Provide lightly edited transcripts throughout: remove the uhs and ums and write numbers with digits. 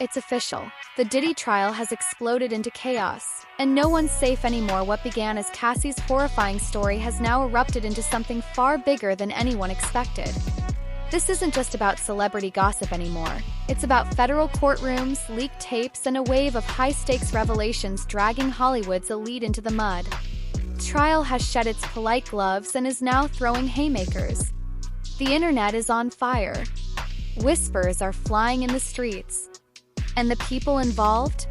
It's official. The Diddy trial has exploded into chaos, and no one's safe anymore. What began as Cassie's horrifying story has now erupted into something far bigger than anyone expected. This isn't just about celebrity gossip anymore. It's about federal courtrooms, leaked tapes, and a wave of high-stakes revelations dragging Hollywood's elite into the mud. The trial has shed its polite gloves and is now throwing haymakers. The internet is on fire. Whispers are flying in the streets. And the people involved?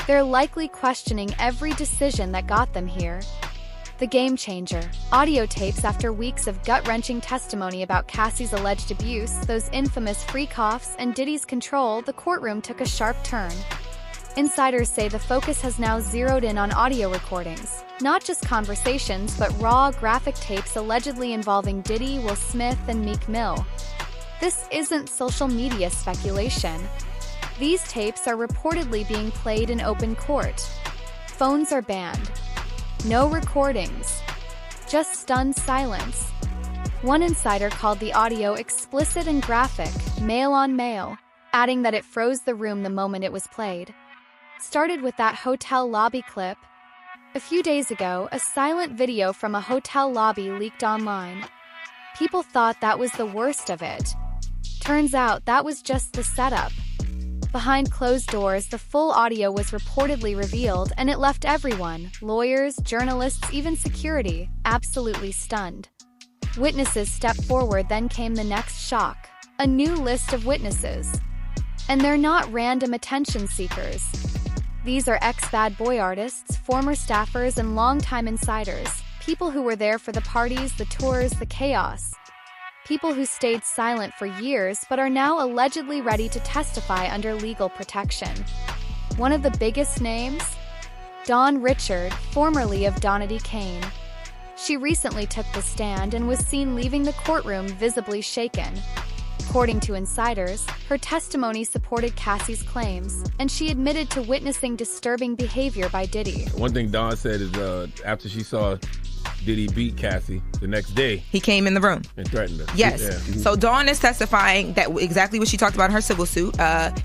They're likely questioning every decision that got them here. The game changer. Audio tapes after weeks of gut-wrenching testimony about Cassie's alleged abuse, those infamous freak-offs, and Diddy's control, the courtroom took a sharp turn. Insiders say the focus has now zeroed in on audio recordings, not just conversations, but raw, graphic tapes allegedly involving Diddy, WillSmith, and Meek Mill. This isn't social media speculation. These tapes are reportedly being played in open court. Phones are banned. No recordings. Just stunned silence. One insider called the audio explicit and graphic, male on male, adding that it froze the room the moment it was played. Started with that hotel lobby clip. A few days ago, a silent video from a hotel lobby leaked online. People thought that was the worst of it. Turns out that was just the setup. Behind closed doors, the full audio was reportedly revealed, and it left everyone, lawyers, journalists, even security, absolutely stunned. Witnesses stepped forward, then came the next shock. A new list of witnesses. And they're not random attention seekers. These are ex-bad boy artists, former staffers, and longtime insiders, people who were there for the parties, the tours, the chaos. People who stayed silent for years but are now allegedly ready to testify under legal protection. One of the biggest names? Dawn Richard, formerly of Donady Kane. She recently took the stand and was seen leaving the courtroom visibly shaken. According to insiders, her testimony supported Cassie's claims, and she admitted to witnessing disturbing behavior by Diddy. One thing Dawn said is after she saw Diddy beat Cassie the next day, he came in the room and threatened her. Yes. Yeah. So Dawn is testifying that exactly what she talked about in her civil suit,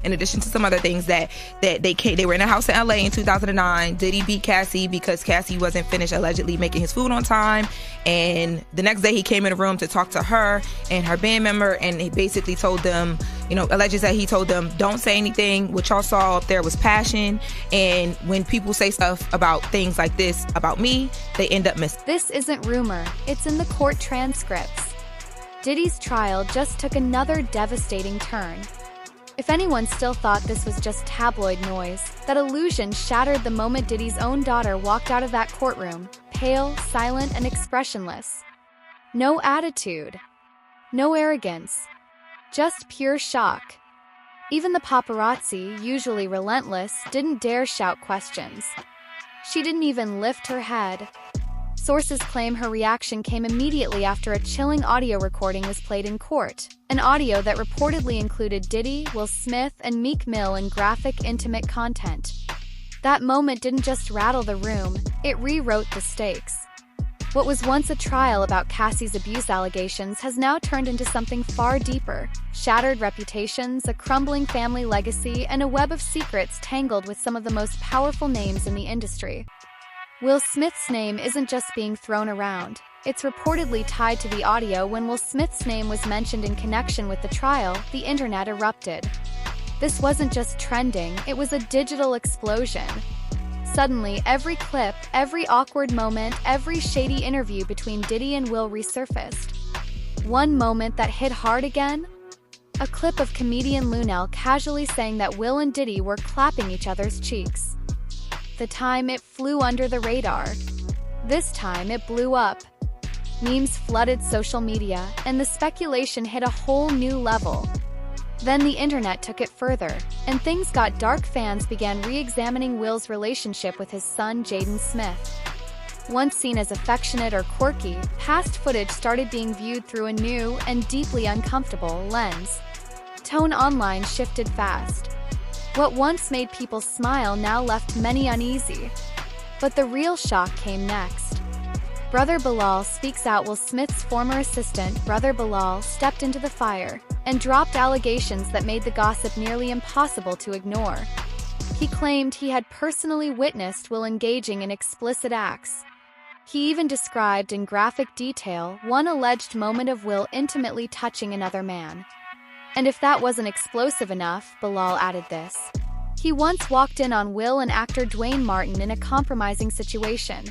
in addition to some other things that they were in a house in LA in 2009. Diddy beat Cassie because Cassie wasn't finished allegedly making his food on time. And the next day he came in the room to talk to her and her band member, and he basically told them, allegedly that he told them, don't say anything. What y'all saw up there was passion. And when people say stuff about things like this about me, they end up missing. This isn't rumor, it's in the court transcripts. Diddy's trial just took another devastating turn. If anyone still thought this was just tabloid noise, that illusion shattered the moment Diddy's own daughter walked out of that courtroom, pale, silent, and expressionless. No attitude. No arrogance. Just pure shock. Even the paparazzi, usually relentless, didn't dare shout questions. She didn't even lift her head. Sources claim her reaction came immediately after a chilling audio recording was played in court, an audio that reportedly included Diddy, WillSmith, and Meek Mill in graphic, intimate content. That moment didn't just rattle the room, it rewrote the stakes. What was once a trial about Cassie's abuse allegations has now turned into something far deeper: shattered reputations, a crumbling family legacy, and a web of secrets tangled with some of the most powerful names in the industry. WillSmith's name isn't just being thrown around. It's reportedly tied to the audio. When WillSmith's name was mentioned in connection with the trial, the internet erupted. This wasn't just trending, it was a digital explosion. Suddenly, every clip, every awkward moment, every shady interview between Diddy and Will resurfaced. One moment that hit hard again? A clip of comedian Lunel casually saying that Will and Diddy were clapping each other's cheeks. The time it flew under the radar. This time it blew up. Memes flooded social media, and the speculation hit a whole new level. Then the internet took it further, and things got dark. Fans began re-examining Will's relationship with his son Jaden Smith. Once seen as affectionate or quirky, past footage started being viewed through a new and deeply uncomfortable lens. Tone online shifted fast. What once made people smile now left many uneasy. But the real shock came next. Brother Bilal speaks out. WillSmith's former assistant, Brother Bilal, stepped into the fire. and dropped allegations that made the gossip nearly impossible to ignore. He claimed he had personally witnessed Will engaging in explicit acts. He even described in graphic detail one alleged moment of Will intimately touching another man. And if that wasn't explosive enough, Bilal added this: he once walked in on Will and actor Dwayne Martin in a compromising situation.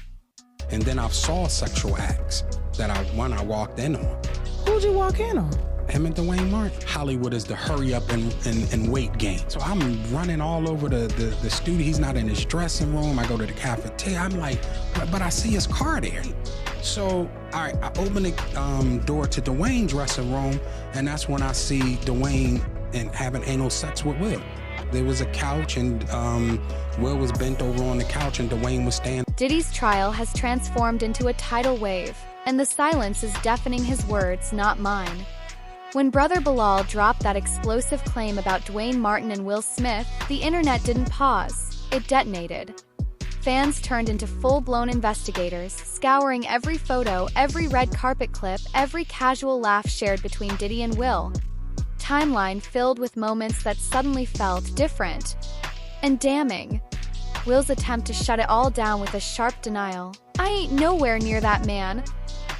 And then I saw sexual acts that I walked in on. Who'd you walk in on? Him and Dwayne Martin. Hollywood is the hurry up and wait game. So I'm running all over the studio. He's not in his dressing room. I go to the cafeteria. I'm like, but I see his car there. So I open the door to Dwayne's dressing room, and that's when I see Dwayne and having anal sex with Will. There was a couch, and Will was bent over on the couch, and Dwayne was standing. Diddy's trial has transformed into a tidal wave, and the silence is deafening. His words, not mine. When brother Bilal dropped that explosive claim about Dwayne Martin and WillSmith, the internet didn't pause, it detonated. Fans turned into full-blown investigators, scouring every photo, every red carpet clip, every casual laugh shared between Diddy and Will. Timeline filled with moments that suddenly felt different and damning. Will's attempt to shut it all down with a sharp denial. I ain't nowhere near that man.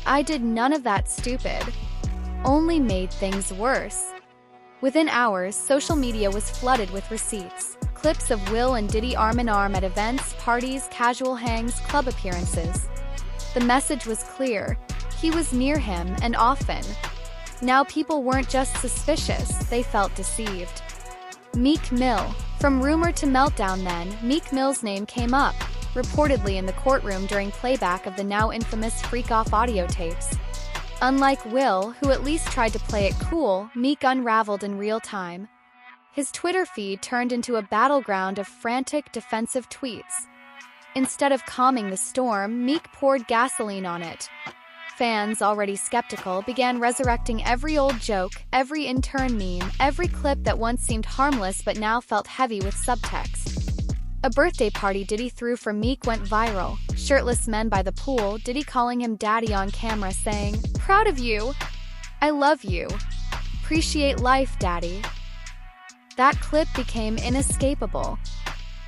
I did none of that stupid. Only made things worse. Within hours, social media was flooded with receipts. Clips of Will and Diddy arm in arm at events, parties, casual hangs, club appearances. The message was clear. He was near him, and often. Now people weren't just suspicious, they felt deceived. Meek Mill. From rumor to meltdown then, Meek Mill's name came up, reportedly in the courtroom during playback of the now infamous freak-off audio tapes. Unlike Will, who at least tried to play it cool, Meek unraveled in real time. His Twitter feed turned into a battleground of frantic, defensive tweets. Instead of calming the storm, Meek poured gasoline on it. Fans, already skeptical, began resurrecting every old joke, every intern meme, every clip that once seemed harmless but now felt heavy with subtext. A birthday party Diddy threw for Meek went viral. Shirtless men by the pool, Diddy calling him daddy on camera saying, "Proud of you. I love you. Appreciate life, daddy." That clip became inescapable.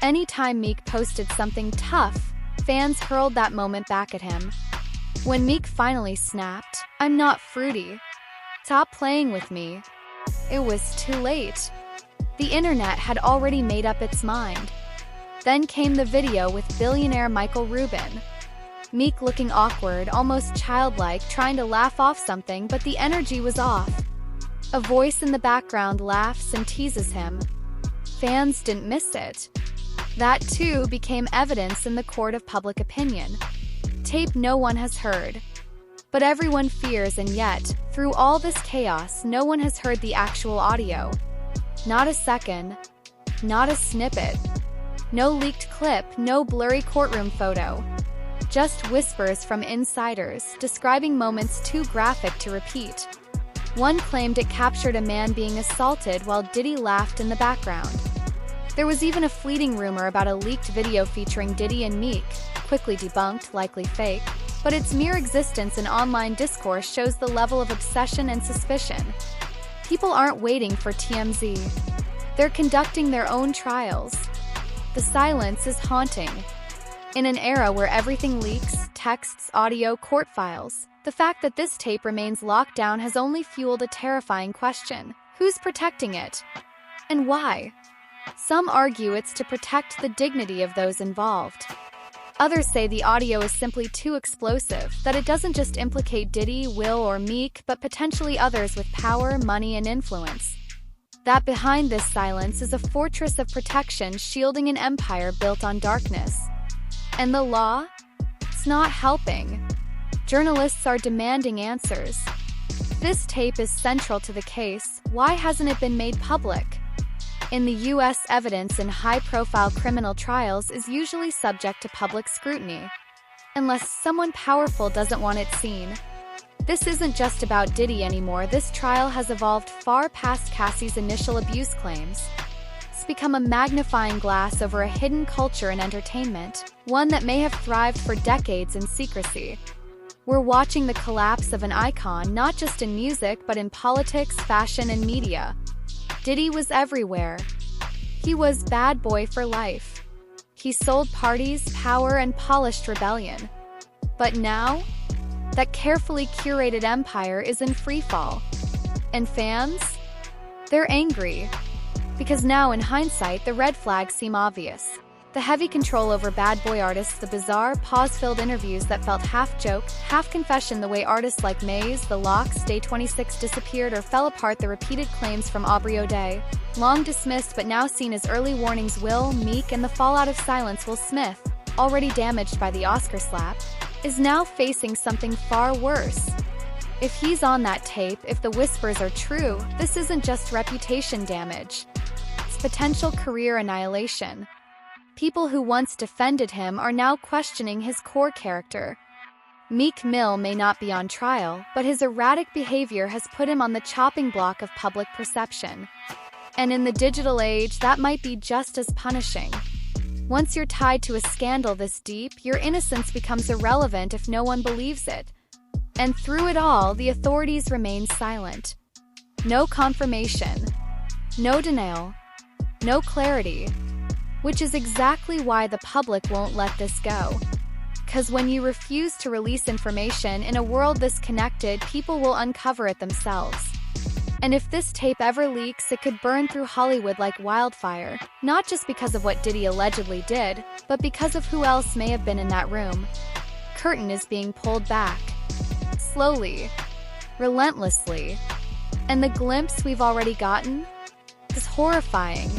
Anytime Meek posted something tough, fans hurled that moment back at him. When Meek finally snapped, "I'm not fruity. Stop playing with me," it was too late. The internet had already made up its mind. Then came the video with billionaire Michael Rubin. Meek looking awkward, almost childlike, trying to laugh off something, but the energy was off. A voice in the background laughs and teases him. Fans didn't miss it. That too became evidence in the court of public opinion. Tape no one has heard. But everyone fears, and yet, through all this chaos, no one has heard the actual audio. Not a second. Not a snippet. No leaked clip, no blurry courtroom photo. Just whispers from insiders, describing moments too graphic to repeat. One claimed it captured a man being assaulted while Diddy laughed in the background. There was even a fleeting rumor about a leaked video featuring Diddy and Meek, quickly debunked, likely fake, but its mere existence in online discourse shows the level of obsession and suspicion. People aren't waiting for TMZ. They're conducting their own trials. The silence is haunting. In an era where everything leaks, texts, audio, court files, the fact that this tape remains locked down has only fueled a terrifying question. Who's protecting it? And why? Some argue it's to protect the dignity of those involved. Others say the audio is simply too explosive, that it doesn't just implicate Diddy, Will, or Meek, but potentially others with power, money, and influence. That behind this silence is a fortress of protection shielding an empire built on darkness. And the law? It's not helping. Journalists are demanding answers. This tape is central to the case. Why hasn't it been made public? In the US, evidence in high-profile criminal trials is usually subject to public scrutiny, unless someone powerful doesn't want it seen. This isn't just about Diddy anymore. This trial has evolved far past Cassie's initial abuse claims. It's become a magnifying glass over a hidden culture in entertainment, one that may have thrived for decades in secrecy. We're watching the collapse of an icon not just in music but in politics, fashion, and media. Diddy was everywhere. He was bad boy for life. He sold parties, power, and polished rebellion. But now, that carefully curated empire is in freefall. And fans? They're angry. Because now, in hindsight, the red flags seem obvious. The heavy control over bad boy artists, the bizarre, pause-filled interviews that felt half joke, half confession, the way artists like Maze, The Lox, Day 26 disappeared or fell apart, the repeated claims from Aubrey O'Day, long dismissed but now seen as early warnings, Will, Meek, and the fallout of silence, WillSmith, already damaged by the Oscar slap, is now facing something far worse. If he's on that tape, if the whispers are true, this isn't just reputation damage. It's potential career annihilation. People who once defended him are now questioning his core character. Meek Mill may not be on trial, but his erratic behavior has put him on the chopping block of public perception. And in the digital age, that might be just as punishing. Once you're tied to a scandal this deep, your innocence becomes irrelevant if no one believes it. And through it all, the authorities remain silent. No confirmation, no denial, no clarity. Which is exactly why the public won't let this go. 'Cause when you refuse to release information in a world this connected, people will uncover it themselves. And if this tape ever leaks, it could burn through Hollywood like wildfire, not just because of what Diddy allegedly did, but because of who else may have been in that room. Curtain is being pulled back. Slowly. Relentlessly. And the glimpse we've already gotten is horrifying.